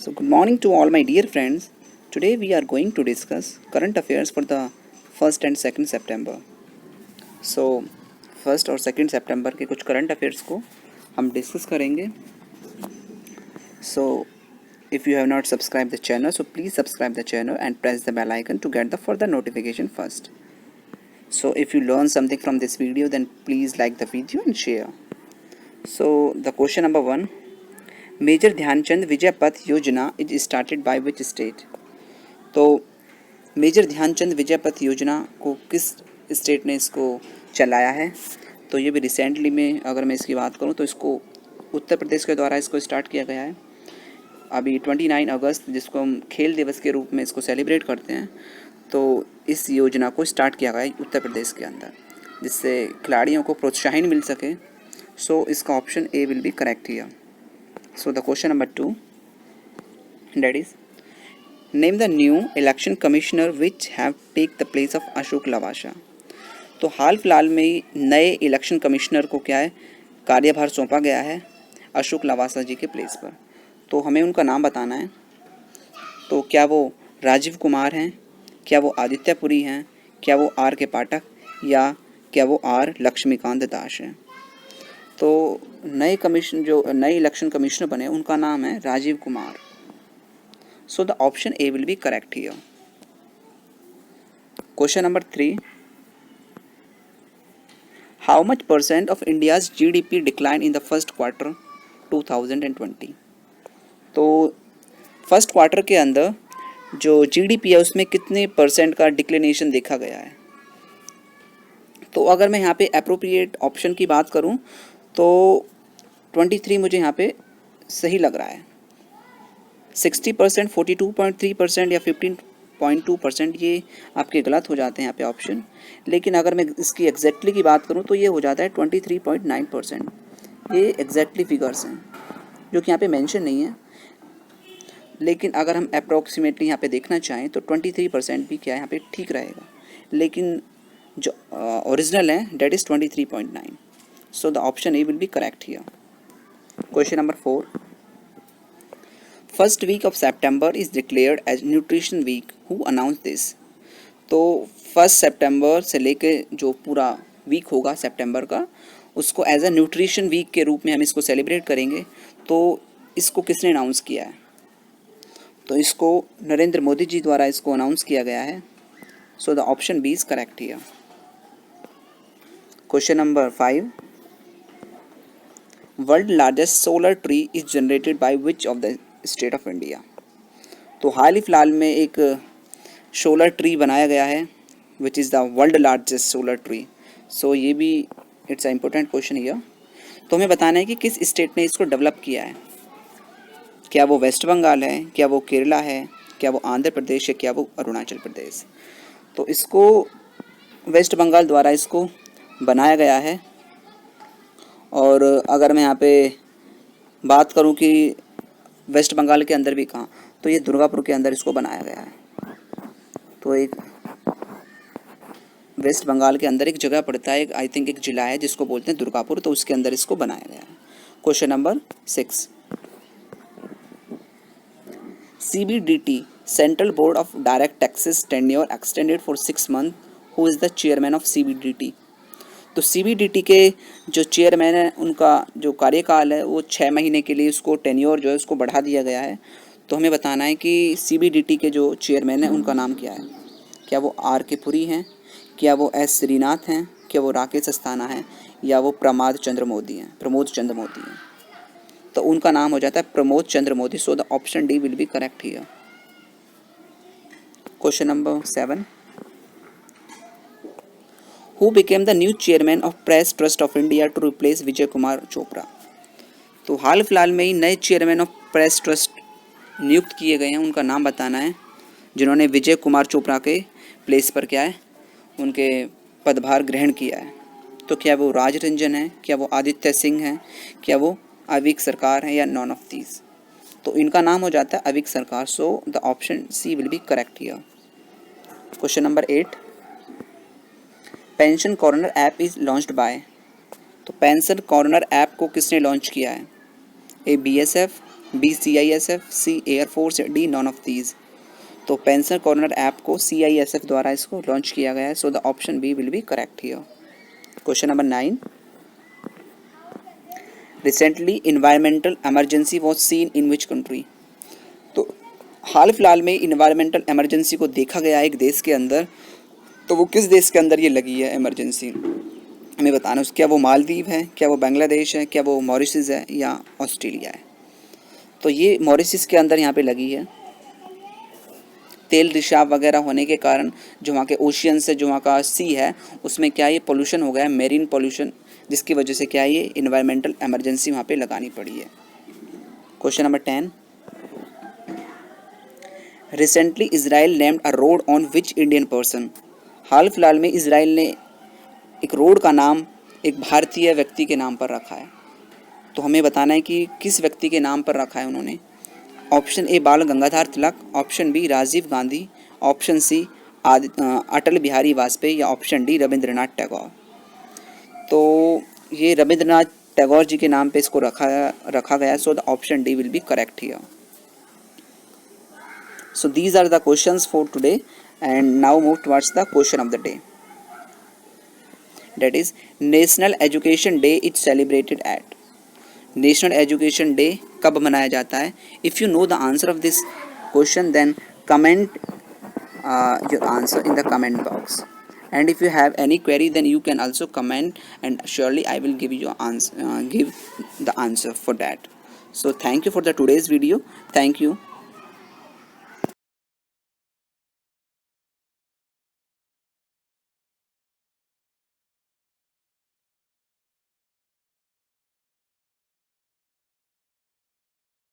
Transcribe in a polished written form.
So, good morning to all my dear friends. Today we are going to discuss current affairs for the 1st and 2nd September. So, 1st और 2nd September के कुछ current affairs को हम discuss करेंगे. So, if you have not subscribed the channel, so please subscribe the channel and press the bell icon to get the further notification first. So, if you learn something from this video, then please like the video and share. So, the question number 1. Major Dhyanchand Vijay Path योजना is started by which state. तो major Dhyanchand Vijay Path योजना को किस state ने इसको चलाया है? तो ये भी रिसेंटली में अगर मैं इसकी बात करूँ तो इसको उत्तर प्रदेश के द्वारा इसको स्टार्ट किया गया है. अभी 29 अगस्त जिसको हम खेल दिवस के रूप में इसको सेलिब्रेट करते हैं, तो इस योजना को स्टार्ट किया गया है उत्तर प्रदेश के अंदर, जिससे खिलाड़ियों को प्रोत्साहन मिल सके. सो इसका option A will be correct here. So the question number 2, that is, name the new election commissioner which have take the place of Ashok Lavasa. तो हाल फिलहाल में ही नए इलेक्शन कमिश्नर को क्या है कार्यभार सौंपा गया है अशोक लवासा जी के प्लेस पर. तो हमें उनका नाम बताना है. तो क्या वो राजीव कुमार हैं, क्या वो आदित्य पुरी हैं, क्या वो आर के पाठक, या क्या वो आर लक्ष्मीकांत दास हैं. तो नए इलेक्शन कमिश्नर बने उनका नाम है Rajiv Kumar. So the option A will be correct here. Question number 3. How much percent of India's GDP decline in the first quarter 2020. तो फर्स्ट क्वार्टर के अंदर जो जीडीपी है उसमें कितने परसेंट का डिक्लिनेशन देखा गया है? तो अगर मैं यहाँ पे अप्रोप्रिएट ऑप्शन की बात करूँ तो 23 मुझे यहाँ पे सही लग रहा है. 60%, 42.3% या 15.2% ये आपके गलत हो जाते हैं यहाँ पे ऑप्शन. लेकिन अगर मैं इसकी एग्जैक्टली की बात करूँ तो ये हो जाता है 23.9%. ये एग्जैक्टली फिगर्स हैं जो कि यहाँ पे मेंशन नहीं है. लेकिन अगर हम अप्रॉक्सीमेटली यहाँ पे देखना चाहें तो 23% भी क्या यहाँ पे ठीक रहेगा. लेकिन जो ओरिजिनल है that is 23.9. So the option A will be correct here. Question number 4. First week of September is declared as Nutrition Week. Who announced this? तो 1 सितंबर से लेके जो पूरा वीक होगा सितंबर का, उसको एज अ न्यूट्रिशन वीक के रूप में हम इसको सेलिब्रेट करेंगे. तो इसको किसने अनाउंस किया है? तो इसको नरेंद्र मोदी जी द्वारा इसको अनाउंस किया गया है. So the option B is correct here. Question number 5. World largest solar tree is generated by which of the state of India. तो हाल ही फिलहाल में एक सोलर ट्री बनाया गया है which is the world largest solar tree. So ये भी it's a important question here. तो हमें बताना है कि किस स्टेट ने इसको डेवलप किया है. क्या वो वेस्ट बंगाल है, क्या वो केरला है, क्या वो आंध्र प्रदेश है, क्या वो अरुणाचल प्रदेश. तो इसको वेस्ट बंगाल द्वारा इसको बनाया गया है. और अगर मैं यहाँ पे बात करूँ कि वेस्ट बंगाल के अंदर भी कहाँ, तो ये दुर्गापुर के अंदर इसको बनाया गया है. तो एक वेस्ट बंगाल के अंदर एक जगह पड़ता है, आई थिंक एक ज़िला है जिसको बोलते हैं दुर्गापुर, तो उसके अंदर इसको बनाया गया है. Question number 6. CBDT central board of direct taxes tenure extended for 6 month. Who is the chairman of CBDT. तो CBDT के जो चेयरमैन है उनका जो कार्यकाल है वो 6 महीने के लिए उसको टेन्योर जो है उसको बढ़ा दिया गया है. तो हमें बताना है कि CBDT के जो चेयरमैन है उनका नाम क्या है. क्या वो आर के पुरी हैं, क्या वो एस श्रीनाथ हैं, क्या वो राकेश अस्थाना हैं, या वो प्रमोद चंद्र मोदी हैं. तो उनका नाम हो जाता है Pramod Chandra Modi. So the option D will be correct here. Question number 7. Who became the new chairman of Press Trust of India to replace Vijay Kumar Chopra. तो हाल फिलहाल में ही नए चेयरमैन ऑफ प्रेस ट्रस्ट नियुक्त किए गए हैं. उनका नाम बताना है जिन्होंने विजय कुमार चोपड़ा के प्लेस पर क्या है उनके पदभार ग्रहण किया है. तो क्या वो राज रंजन है, क्या वो आदित्य सिंह हैं, क्या वो अविक सरकार है, या नॉन ऑफ दीज. तो इनका नाम हो जाता है Avik Sarkar. So the option C will be correct here. Question number 8. Pension corner app is launched by. तो पेंशन कॉर्नर ऐप को किसने लॉन्च किया है? A BSF, B CISF, C air force, D none of these. तो पेंशन कॉर्नर ऐप को CISF द्वारा इसको launch किया गया है, so the option B will be correct here. Question number 9, recently environmental emergency was seen in which country. तो हाल फिलहाल में इन्वायरमेंटल एमरजेंसी को देखा गया है एक देश के अंदर, तो वो किस देश के अंदर ये लगी है एमरजेंसी, हमें बताना। क्या वो मालदीव है, क्या वो बांग्लादेश है, क्या वो मॉरिशस है, या ऑस्ट्रेलिया है। तो ये मॉरिशस के अंदर यहाँ पे लगी है। तेल रिसाव वगैरह होने के कारण जो वहाँ के ओशियन से, जो वहाँ का सी है, उसमें क्या ये पोल्यूशन हो गया है, मेरीन पोल्यूशन, जिसकी वजह से क्या ये इन्वायरमेंटल एमरजेंसी वहाँ पे लगानी पड़ी है। Question number 10, recently Israel named a road on which Indian person. हाल फिलहाल में इसराइल ने एक रोड का नाम एक भारतीय व्यक्ति के नाम पर रखा है। तो हमें बताना है कि किस व्यक्ति के नाम पर रखा है उन्होंने। Option A Bal Gangadhar Tilak, option B Rajiv Gandhi, option C Atal Bihari Vajpayee, या ऑप्शन डी रविंद्रनाथ टैगोर। तो ये रविंद्रनाथ टैगोर जी के नाम पे इसको रखा गया, सो the option D will be correct here. So these are the questions for today, and now move towards the question of the day. That is, National Education Day is celebrated at. National Education Day कब मनाया जाता है? If you know the answer of this question, then comment your answer in the comment box. And if you have any query, then you can also comment, and surely I will give you answer, give the answer for that. So thank you for the today's video. Thank you.